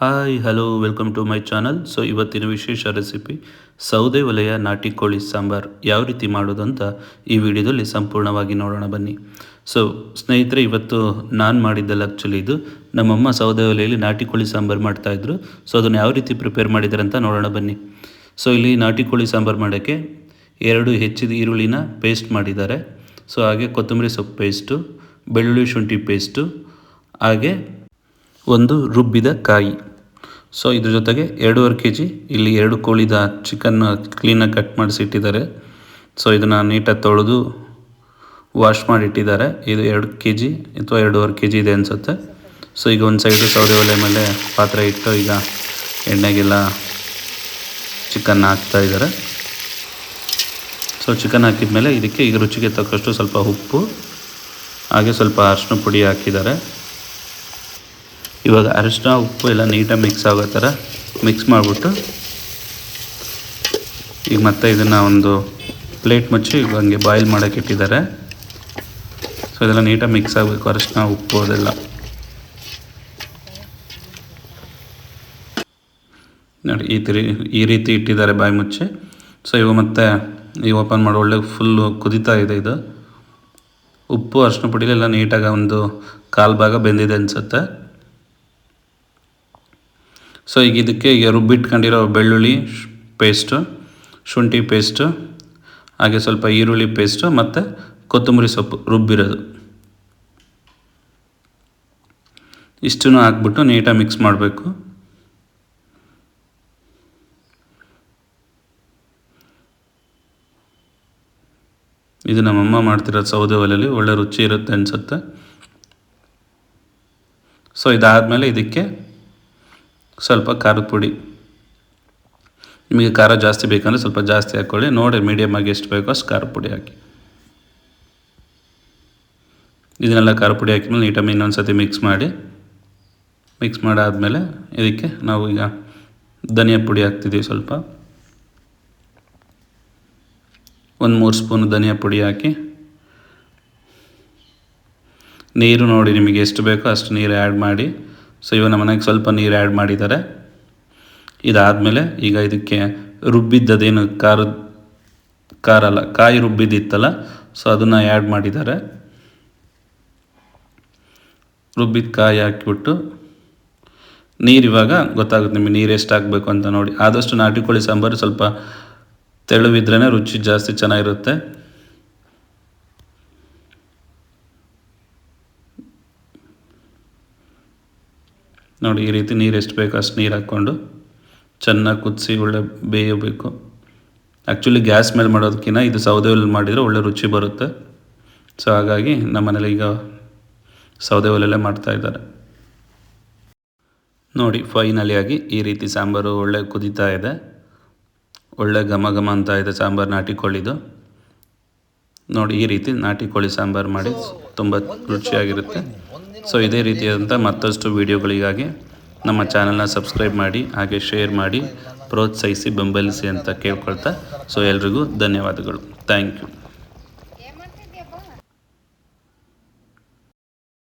Hi hello welcome to my channel. So ಇವತ್ತಿನ ವಿಶೇಷ recipe ಸೌದೆ ಒಲೆಯ ನಾಟಿ ಕೋಳಿ ಸಾಂಬಾರ್ ಯಾವ ರೀತಿ ಮಾಡೋದು ಅಂತ ಈ ವಿಡಿಯೋದಲ್ಲಿ ಸಂಪೂರ್ಣವಾಗಿ ನೋಡೋಣ ಬನ್ನಿ. ಸೊ ಸ್ನೇಹಿತರೆ, ಇವತ್ತು ನಾನು ಮಾಡಿದ್ದಲ್ಲ, ಆ್ಯಕ್ಚುಲಿ ಇದು ನಮ್ಮಮ್ಮ ಸೌದೆ ಒಲೆಯಲ್ಲಿ ನಾಟಿ ಕೋಳಿ ಸಾಂಬಾರು ಮಾಡ್ತಾಯಿದ್ರು. ಸೊ ಅದನ್ನು ಯಾವ ರೀತಿ ಪ್ರಿಪೇರ್ ಮಾಡಿದ್ದಾರೆ ಅಂತ ನೋಡೋಣ ಬನ್ನಿ. ಸೊ ಇಲ್ಲಿ ನಾಟಿ ಕೋಳಿ ಸಾಂಬಾರು ಮಾಡೋಕ್ಕೆ 2 ಹೆಚ್ಚಿದ ಈರುಳ್ಳಿನ ಪೇಸ್ಟ್ ಮಾಡಿದ್ದಾರೆ. ಸೊ ಹಾಗೆ ಕೊತ್ತಂಬರಿ ಸೊಪ್ಪು ಪೇಸ್ಟು, ಬೆಳ್ಳುಳ್ಳಿ ಶುಂಠಿ ಪೇಸ್ಟು, ಹಾಗೆ ಒಂದು ರುಬ್ಬಿದ ಕಾಯಿ. ಸೊ ಇದ್ರ ಜೊತೆಗೆ 2.5 kg ಇಲ್ಲಿ 2 ಕೋಳಿದ ಚಿಕನ್ನ ಕ್ಲೀನಾಗಿ ಕಟ್ ಮಾಡಿಸಿಟ್ಟಿದ್ದಾರೆ. ಸೊ ಇದನ್ನು ನೀಟಾಗಿ ತೊಳೆದು ವಾಶ್ ಮಾಡಿಟ್ಟಿದ್ದಾರೆ. ಇದು 2 kg ಅಥವಾ 2.5 kg ಇದೆ ಅನಿಸುತ್ತೆ. ಸೊ ಈಗ ಒಂದು ಸೈಡು ಸೌದೆ ಒಲೆ ಮೇಲೆ ಪಾತ್ರೆ ಇಟ್ಟು ಈಗ ಎಣ್ಣೆಗೆಲ್ಲ ಚಿಕನ್ನ ಹಾಕ್ತಾಯಿದ್ದಾರೆ. ಸೊ ಚಿಕನ್ ಹಾಕಿದ ಮೇಲೆ ಇದಕ್ಕೆ ಈಗ ರುಚಿಗೆ ತಕ್ಕಷ್ಟು ಸ್ವಲ್ಪ ಉಪ್ಪು, ಹಾಗೆ ಸ್ವಲ್ಪ ಅರಿಶಿನ ಪುಡಿ ಹಾಕಿದ್ದಾರೆ. ಇವಾಗ ಅರಿಶಿನ ಉಪ್ಪು ಎಲ್ಲ ನೀಟಾಗಿ ಮಿಕ್ಸ್ ಆಗೋ ಥರ ಮಿಕ್ಸ್ ಮಾಡಿಬಿಟ್ಟು ಈಗ ಮತ್ತೆ ಇದನ್ನು ಒಂದು ಪ್ಲೇಟ್ ಮುಚ್ಚಿ ಹಂಗೆ ಬಾಯ್ಲ್ ಮಾಡೋಕ್ಕೆ ಇಟ್ಟಿದ್ದಾರೆ. ಸೊ ಇದೆಲ್ಲ ನೀಟಾಗಿ ಮಿಕ್ಸ್ ಆಗಬೇಕು, ಅರಿಶಿನ ಉಪ್ಪು ಅದೆಲ್ಲ. ನೋಡಿ ಈ ರೀತಿ ಇಟ್ಟಿದ್ದಾರೆ ಬಾಯಿ ಮುಚ್ಚಿ. ಸೊ ಇವಾಗ ಮತ್ತೆ ಈಗ ಓಪನ್ ಮಾಡಿ ಒಳ್ಳೆ ಫುಲ್ಲು ಕುದೀತಾ ಇದೆ ಇದು. ಉಪ್ಪು ಅರಿಶಿನ ಪುಡಿಲೆಲ್ಲ ನೀಟಾಗಿ ಒಂದು 1/4 ಭಾಗ ಬೆಂದಿದೆ ಅನಿಸುತ್ತೆ. ಸೊ ಈಗ ಇದಕ್ಕೆ ಈಗ ರುಬ್ಬಿಟ್ಕೊಂಡಿರೋ ಬೆಳ್ಳುಳ್ಳಿ ಪೇಸ್ಟು, ಶುಂಠಿ ಪೇಸ್ಟು, ಹಾಗೆ ಸ್ವಲ್ಪ ಈರುಳ್ಳಿ ಪೇಸ್ಟು ಮತ್ತು ಕೊತ್ತಂಬರಿ ಸೊಪ್ಪು ರುಬ್ಬಿರೋದು ಇಷ್ಟನ್ನು ಹಾಕ್ಬಿಟ್ಟು ನೀಟಾಗಿ ಮಿಕ್ಸ್ ಮಾಡಬೇಕು. ಇದು ನಮ್ಮಮ್ಮ ಮಾಡ್ತಿರೋದು ಸೌದೆ ಒಲೆಯಲ್ಲಿ, ಒಳ್ಳೆ ರುಚಿ ಇರುತ್ತೆ ಅನಿಸುತ್ತೆ. ಸೊ ಇದಾದಮೇಲೆ ಇದಕ್ಕೆ ಸ್ವಲ್ಪ ಖಾರದ ಪುಡಿ, ನಿಮಗೆ ಖಾರ ಜಾಸ್ತಿ ಬೇಕಂದರೆ ಸ್ವಲ್ಪ ಜಾಸ್ತಿ ಹಾಕ್ಕೊಳ್ಳಿ, ನೋಡಿ ಮೀಡಿಯಮಾಗಿ ಎಷ್ಟು ಬೇಕೋ ಅಷ್ಟು ಖಾರ ಪುಡಿ ಹಾಕಿ. ಇದನ್ನೆಲ್ಲ ಖಾರ ಪುಡಿ ಹಾಕಿದ್ಮೇಲೆ ನೀಟಾಗಿ ಇನ್ನೊಂದು ಸತಿ ಮಿಕ್ಸ್ ಮಾಡಾದಮೇಲೆ ಇದಕ್ಕೆ ನಾವು ಈಗ ಧನಿಯಾ ಪುಡಿ ಹಾಕ್ತಿದ್ದೀವಿ. ಸ್ವಲ್ಪ 1-3 ಸ್ಪೂನ್ ಧನಿಯಾ ಪುಡಿ ಹಾಕಿ, ನೀರು ನೋಡಿ ನಿಮಗೆ ಎಷ್ಟು ಬೇಕೋ ಅಷ್ಟು ನೀರು ಆ್ಯಡ್ ಮಾಡಿ. ಸೊ ಇವಾಗ ನಮ್ಮ ಮನೆಗೆ ಸ್ವಲ್ಪ ನೀರು ಆ್ಯಡ್ ಮಾಡಿದ್ದಾರೆ. ಇದಾದಮೇಲೆ ಈಗ ಇದಕ್ಕೆ ರುಬ್ಬಿದ್ದದೇನು ಕಾಯಿ ರುಬ್ಬಿದ್ದಿತ್ತಲ್ಲ, ಸೊ ಅದನ್ನು ಆ್ಯಡ್ ಮಾಡಿದ್ದಾರೆ. ರುಬ್ಬಿದ ಕಾಯಿ ಹಾಕಿಬಿಟ್ಟು ನೀರು ಇವಾಗ ಗೊತ್ತಾಗುತ್ತೆ ನಿಮಗೆ ನೀರು ಎಷ್ಟು ಹಾಕಬೇಕು ಅಂತ ನೋಡಿ. ಆದಷ್ಟು ನಾಟಿ ಕೋಳಿ ಸಾಂಬಾರು ಸ್ವಲ್ಪ ತೆಳುವಿದ್ರೇ ರುಚಿ ಜಾಸ್ತಿ ಚೆನ್ನಾಗಿರುತ್ತೆ. ನೋಡಿ ಈ ರೀತಿ ನೀರು ಎಷ್ಟು ಬೇಕೋ ಅಷ್ಟು ನೀರು ಹಾಕ್ಕೊಂಡು ಚೆನ್ನಾಗಿ ಕುದಿಸಿ ಒಳ್ಳೆ ಬೇಯಬೇಕು. ಆ್ಯಕ್ಚುಲಿ ಗ್ಯಾಸ್ ಮೇಲೆ ಮಾಡೋದಕ್ಕಿಂತ ಇದು ಸೌದೆ ಒಲೆಯಲ್ಲಿ ಮಾಡಿದರೆ ಒಳ್ಳೆ ರುಚಿ ಬರುತ್ತೆ. ಸೊ ಹಾಗಾಗಿ ನಮ್ಮ ಮನೇಲಿ ಈಗ ಸೌದೆ ಒಲೆಯಲ್ಲೇ ಮಾಡ್ತಾಯಿದ್ದಾರೆ. ನೋಡಿ ಫೈನಲಿ ಆಗಿ ಈ ರೀತಿ ಸಾಂಬಾರು ಒಳ್ಳೆ ಕುದೀತಾ ಇದೆ, ಒಳ್ಳೆ ಘಮ ಘಮ ಅಂತ ಇದೆ ಸಾಂಬಾರು ನಾಟಿ ಕೋಳಿದು. ನೋಡಿ ಈ ರೀತಿ ನಾಟಿ ಕೋಳಿ ಸಾಂಬಾರು ಮಾಡಿ ತುಂಬ ರುಚಿಯಾಗಿರುತ್ತೆ. ಸೊ ಇದೇ ರೀತಿಯಾದಂಥ ಮತ್ತಷ್ಟು ವೀಡಿಯೋಗಳಿಗಾಗಿ ನಮ್ಮ ಚಾನಲ್ನ ಸಬ್ಸ್ಕ್ರೈಬ್ ಮಾಡಿ, ಹಾಗೆ ಶೇರ್ ಮಾಡಿ, ಪ್ರೋತ್ಸಾಹಿಸಿ, ಬೆಂಬಲಿಸಿ ಅಂತ ಕೇಳ್ಕೊಳ್ತಾ, ಸೊ ಎಲ್ರಿಗೂ ಧನ್ಯವಾದಗಳು. Thank you.